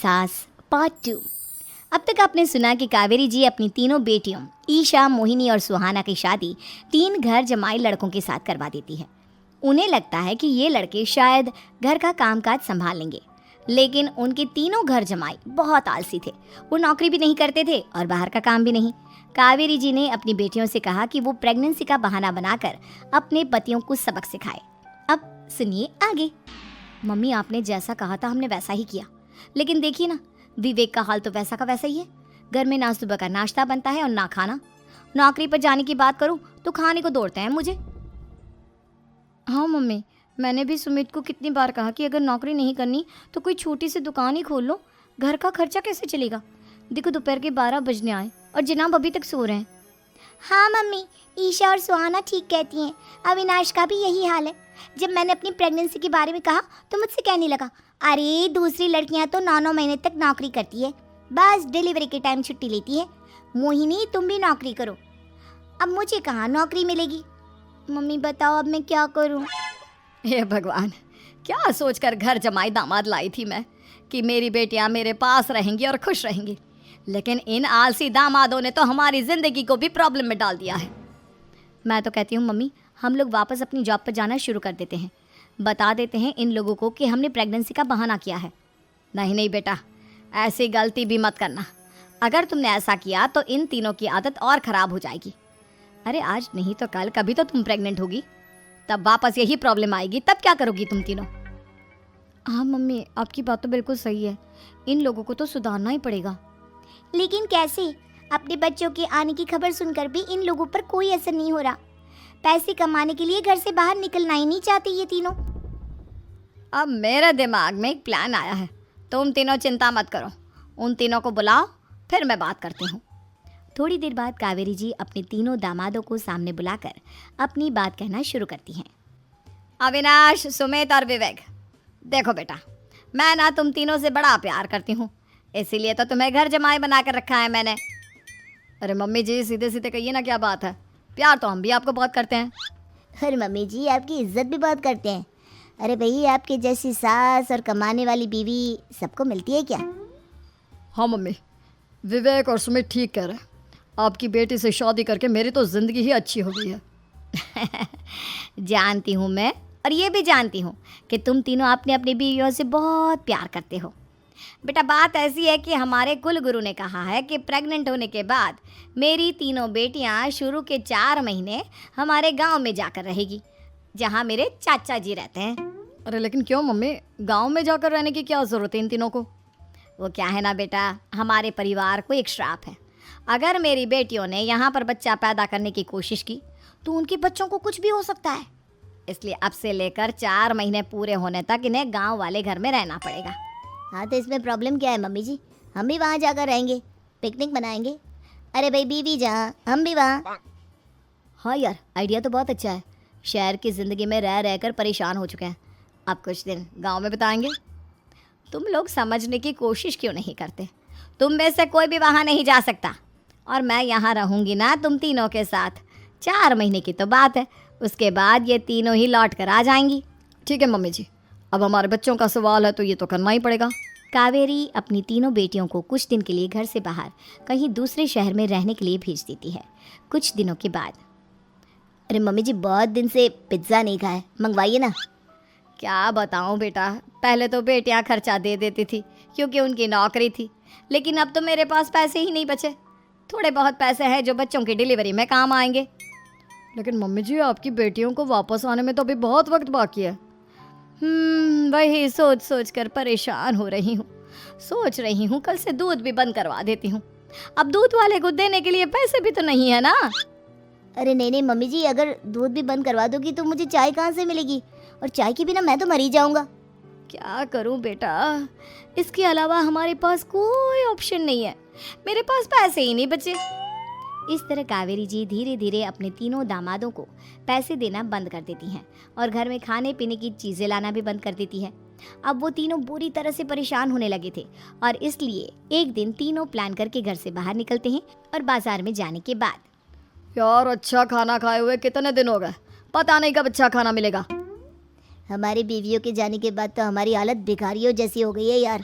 सास पार्ट 2। अब तक आपने सुना कि कावेरी जी अपनी तीनों बेटियों ईशा, मोहिनी और सुहाना की शादी 3 घर जमाई लड़कों के साथ करवा देती है। उन्हें लगता है कि ये लड़के शायद घर का कामकाज संभाल लेंगे, लेकिन उनके तीनों घर जमाई बहुत आलसी थे। वो नौकरी भी नहीं करते थे और बाहर का काम भी नहीं। कावेरी जी ने अपनी बेटियों से कहा कि वो प्रेगनेंसी का बहाना बनाकर अपने पतियों को सबक सिखाए। अब सुनिए आगे। मम्मी, आपने जैसा कहा था हमने वैसा ही किया, लेकिन देखिए ना, विवेक का हाल तो वैसा का वैसा ही है। घर में ना सुबह का नाश्ता बनता है और ना खाना। नौकरी पर जाने की बात करूं तो खाने को दौड़ते हैं मुझे। हाँ मम्मी, मैंने भी सुमित को कितनी बार कहा कि अगर नौकरी नहीं करनी तो कोई छोटी सी दुकान ही खोल लो। घर का खर्चा कैसे चलेगा? देखो दोपहर के 12 बजने आए और जनाब अभी तक सो रहे हैं। हाँ मम्मी, ईशा और सुहाना ठीक कहती हैं। अविनाश का भी यही हाल है। जब मैंने अपनी प्रेगनेंसी के बारे में कहा तो मुझसे कहने लगा, अरे दूसरी लड़कियां तो 9-9 महीने तक नौकरी करती है, बस डिलीवरी के टाइम छुट्टी लेती है। मोहिनी, तुम भी नौकरी करो। अब मुझे कहाँ नौकरी मिलेगी? मम्मी बताओ अब मैं क्या करूँ? हे भगवान, क्या सोचकर घर जमाई दामाद लाई थी मैं कि मेरी बेटियां मेरे पास रहेंगी और खुश रहेंगी, लेकिन इन आलसी दामादों ने तो हमारी जिंदगी को भी प्रॉब्लम में डाल दिया है। मैं तो कहती हूँ मम्मी, हम लोग वापस अपनी जॉब पर जाना शुरू कर देते हैं। बता देते हैं इन लोगों को कि हमने प्रेगनेंसी का बहाना किया है। नहीं नहीं बेटा, ऐसी गलती भी मत करना। अगर तुमने ऐसा किया तो इन तीनों की आदत और ख़राब हो जाएगी। अरे आज नहीं तो कल कभी तो तुम प्रेग्नेंट होगी, तब वापस यही प्रॉब्लम आएगी। तब क्या करोगी तुम तीनों? हाँ मम्मी, आपकी बात तो बिल्कुल सही है। इन लोगों को तो सुधारना ही पड़ेगा। लेकिन कैसे? अपने बच्चों के आने की खबर सुनकर भी इन लोगों पर कोई असर नहीं हो रहा। पैसे कमाने के लिए घर से बाहर निकलना ही नहीं चाहते ये तीनों। अब मेरे दिमाग में एक प्लान आया है। तुम तीनों चिंता मत करो, उन तीनों को बुलाओ, फिर मैं बात करती हूँ। थोड़ी देर बाद कावेरी जी अपने तीनों दामादों को सामने बुलाकर अपनी बात कहना शुरू करती हैं। अविनाश, सुमित और विवेक, देखो बेटा, मैं ना तुम तीनों से बड़ा प्यार करती हूँ, इसीलिए तो तुम्हें घर जमाई बना कर रखा है मैंने। अरे मम्मी जी, सीधे सीधे कहिए ना, क्या बात है? प्यार तो हम भी आपको बहुत करते हैं। अरे मम्मी जी, आपकी इज्जत भी बहुत करते हैं। अरे भाई, आपके जैसी सास और कमाने वाली बीवी सबको मिलती है क्या? हाँ मम्मी, विवेक और सुमित ठीक कह रहे हैं। आपकी बेटी से शादी करके मेरी तो ज़िंदगी ही अच्छी हो गई है। जानती हूँ मैं, और ये भी जानती हूँ कि तुम तीनों अपने अपनी बीवियों से बहुत प्यार करते हो। बेटा, बात ऐसी है कि हमारे कुल गुरु ने कहा है कि प्रेग्नेंट होने के बाद मेरी तीनों बेटियां शुरू के 4 महीने हमारे गांव में जाकर रहेगी, जहां मेरे चाचा जी रहते हैं। अरे लेकिन क्यों मम्मी, गांव में जाकर रहने की क्या ज़रूरत है इन तीनों को? वो क्या है ना बेटा, हमारे परिवार को एक श्राप है। अगर मेरी बेटियों ने यहाँ पर बच्चा पैदा करने की कोशिश की तो उनके बच्चों को कुछ भी हो सकता है। इसलिए अब से लेकर 4 महीने पूरे होने तक इन्हें गाँव वाले घर में रहना पड़ेगा। हाँ तो इसमें प्रॉब्लम क्या है मम्मी जी? हम भी वहाँ जाकर रहेंगे, पिकनिक मनाएंगे। अरे भाई, बीवी जहाँ हम भी वहाँ। हाँ यार, आइडिया तो बहुत अच्छा है। शहर की ज़िंदगी में रह रहकर परेशान हो चुके हैं, अब कुछ दिन गांव में बिताएंगे। तुम लोग समझने की कोशिश क्यों नहीं करते? तुम में से कोई भी वहाँ नहीं जा सकता, और मैं यहाँ रहूँगी ना तुम तीनों के साथ। 4 महीने की तो बात है, उसके बाद ये तीनों ही लौट कर आ जाएंगी। ठीक है मम्मी जी, अब हमारे बच्चों का सवाल है तो ये तो करना ही पड़ेगा। कावेरी अपनी तीनों बेटियों को कुछ दिन के लिए घर से बाहर कहीं दूसरे शहर में रहने के लिए भेज देती है। कुछ दिनों के बाद, अरे मम्मी जी, बहुत दिन से पिज्ज़ा नहीं खाया, मंगवाइए ना। क्या बताऊं बेटा, पहले तो बेटियां खर्चा दे देती थी क्योंकि उनकी नौकरी थी, लेकिन अब तो मेरे पास पैसे ही नहीं बचे। थोड़े बहुत पैसे हैं जो बच्चों की डिलीवरी में काम आएंगे। लेकिन मम्मी जी, आपकी बेटियों को वापस आने में तो अभी बहुत वक्त बाकी है। वही सोच सोच कर परेशान हो रही हूँ। सोच रही हूँ कल से दूध भी बंद करवा देती हूँ। अब दूध वाले को देने के लिए पैसे भी तो नहीं है ना। अरे नहीं नहीं मम्मी जी, अगर दूध भी बंद करवा दोगी तो मुझे चाय कहाँ से मिलेगी? और चाय के बिना मैं तो मर ही जाऊँगा। क्या करूँ बेटा, इसके अलावा हमारे पास कोई ऑप्शन नहीं है। मेरे पास पैसे ही नहीं बचे। इस तरह कावेरी जी धीरे धीरे अपने तीनों दामादों को पैसे देना बंद कर देती हैं और घर में खाने पीने की चीज़ें लाना भी बंद कर देती है। अब वो तीनों बुरी तरह से परेशान होने लगे थे और इसलिए एक दिन तीनों प्लान करके घर से बाहर निकलते हैं। और बाजार में जाने के बाद, यार अच्छा खाना खाए हुए कितने दिन हो गए, पता नहीं कब अच्छा खाना मिलेगा। हमारी बीवियों के जाने के बाद तो हमारी हालत भिखारियों जैसी हो गई है यार।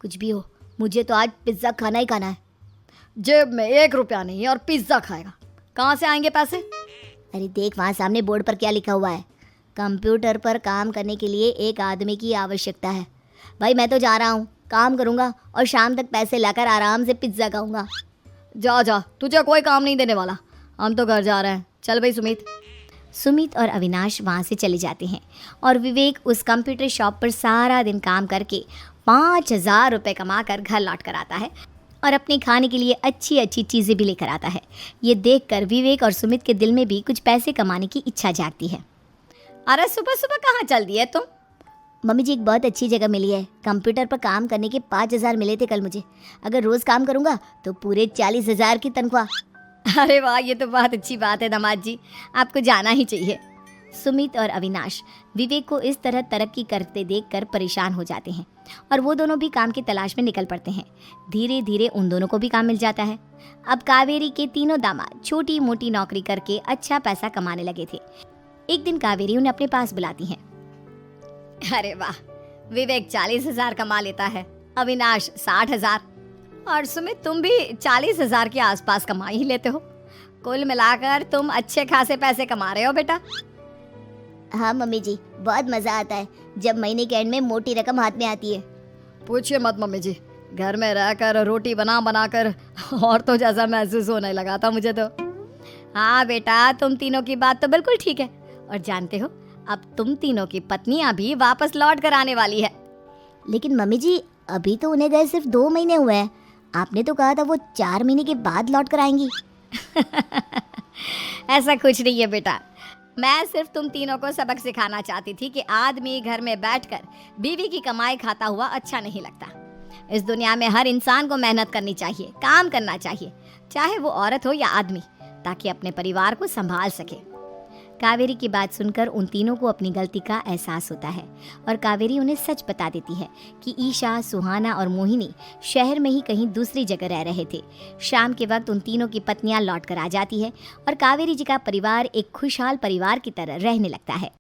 कुछ भी हो, मुझे तो आज पिज्ज़ा खाना ही खाना है। जेब में 1 रुपया नहीं है और पिज्ज़ा खाएगा, कहाँ से आएंगे पैसे? अरे देख वहाँ सामने बोर्ड पर क्या लिखा हुआ है, कंप्यूटर पर काम करने के लिए एक आदमी की आवश्यकता है। भाई मैं तो जा रहा हूँ, काम करूँगा और शाम तक पैसे लाकर आराम से पिज्ज़ा खाऊंगा। जा जा, तुझे कोई काम नहीं देने वाला, हम तो घर जा रहे हैं। चल भाई सुमित। सुमित और अविनाश वहाँ से चले जाते हैं और विवेक उस कंप्यूटर शॉप पर सारा दिन काम करके 5,000 रुपये कमा कर घर लौट कर आता है और अपने खाने के लिए अच्छी अच्छी चीज़ें भी लेकर आता है। ये देखकर विवेक और सुमित के दिल में भी कुछ पैसे कमाने की इच्छा जागती है। अरे सुबह सुबह कहाँ चल दिए तुम? मम्मी जी एक बहुत अच्छी जगह मिली है, कंप्यूटर पर काम करने के 5,000 मिले थे कल मुझे। अगर रोज़ काम करूँगा तो पूरे 40,000 की तनख्वाह। अरे वाह, ये तो बहुत अच्छी बात है दामाद जी, आपको जाना ही चाहिए। सुमित और अविनाश विवेक को इस तरह तरक्की करते देखकर परेशान हो जाते हैं और वो दोनों भी काम की तलाश में निकल पड़ते हैं। धीरे धीरे उन दोनों को भी काम मिल जाता है। अब कावेरी के तीनों दामाद छोटी मोटी नौकरी करके अच्छा पैसा कमाने लगे थे। एक दिन कावेरी उन्हें अपने पास बुलाती हैं। अरे वाह, विवेक 40,000 कमा लेता है, अविनाश 60,000 और सुमित तुम भी 40,000 के आसपास कमा ही लेते हो। कुल मिलाकर तुम अच्छे खासे पैसे कमा रहे हो बेटा। हाँ मम्मी जी, बहुत मज़ा आता है जब महीने के एंड में मोटी रकम हाथ में आती है। पूछिए मत मम्मी जी, घर में रहकर रोटी बना बना कर और तो जैसा महसूस होने लगा था मुझे तो। हाँ बेटा, तुम तीनों की बात तो बिल्कुल ठीक है। और जानते हो, अब तुम तीनों की पत्नियां भी वापस लौट कर आने वाली है। लेकिन मम्मी जी अभी तो उन्हें गए सिर्फ 2 महीने हुए हैं, आपने तो कहा था वो 4 महीने के बाद लौट कर आएंगी। ऐसा कुछ नहीं है बेटा, मैं सिर्फ तुम तीनों को सबक सिखाना चाहती थी कि आदमी घर में बैठकर बीवी की कमाई खाता हुआ अच्छा नहीं लगता। इस दुनिया में हर इंसान को मेहनत करनी चाहिए, काम करना चाहिए, चाहे वो औरत हो या आदमी, ताकि अपने परिवार को संभाल सके। कावेरी की बात सुनकर उन तीनों को अपनी गलती का एहसास होता है और कावेरी उन्हें सच बता देती है कि ईशा, सुहाना और मोहिनी शहर में ही कहीं दूसरी जगह रह रहे थे। शाम के वक्त उन तीनों की पत्नियां लौट कर आ जाती है और कावेरी जी का परिवार एक खुशहाल परिवार की तरह रहने लगता है।